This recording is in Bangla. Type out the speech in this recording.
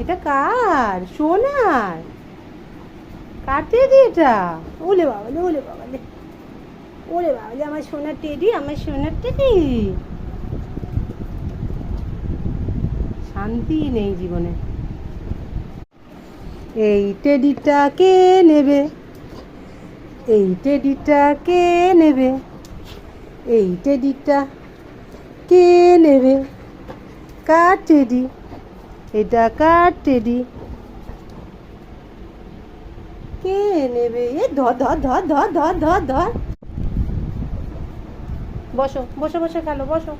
এটা কার? সোনার? কার টেডি এটা? ওলে বাবালে, ওলে বাবালে, ওলে বাবালে, আমার সোনার টেডি, আমার সোনার টেডি। শান্তি নেই জীবনে। এই টেডিটা কে নেবে? এই টেডিটা কে নেবে? এই টেডিটা কে নেবে? কার টেডি? এটা কার টেডি? কে নেবে? এ ধর ধর ধর ধর ধর ধর ধর। বসো বসে বসে খেলো, বসো।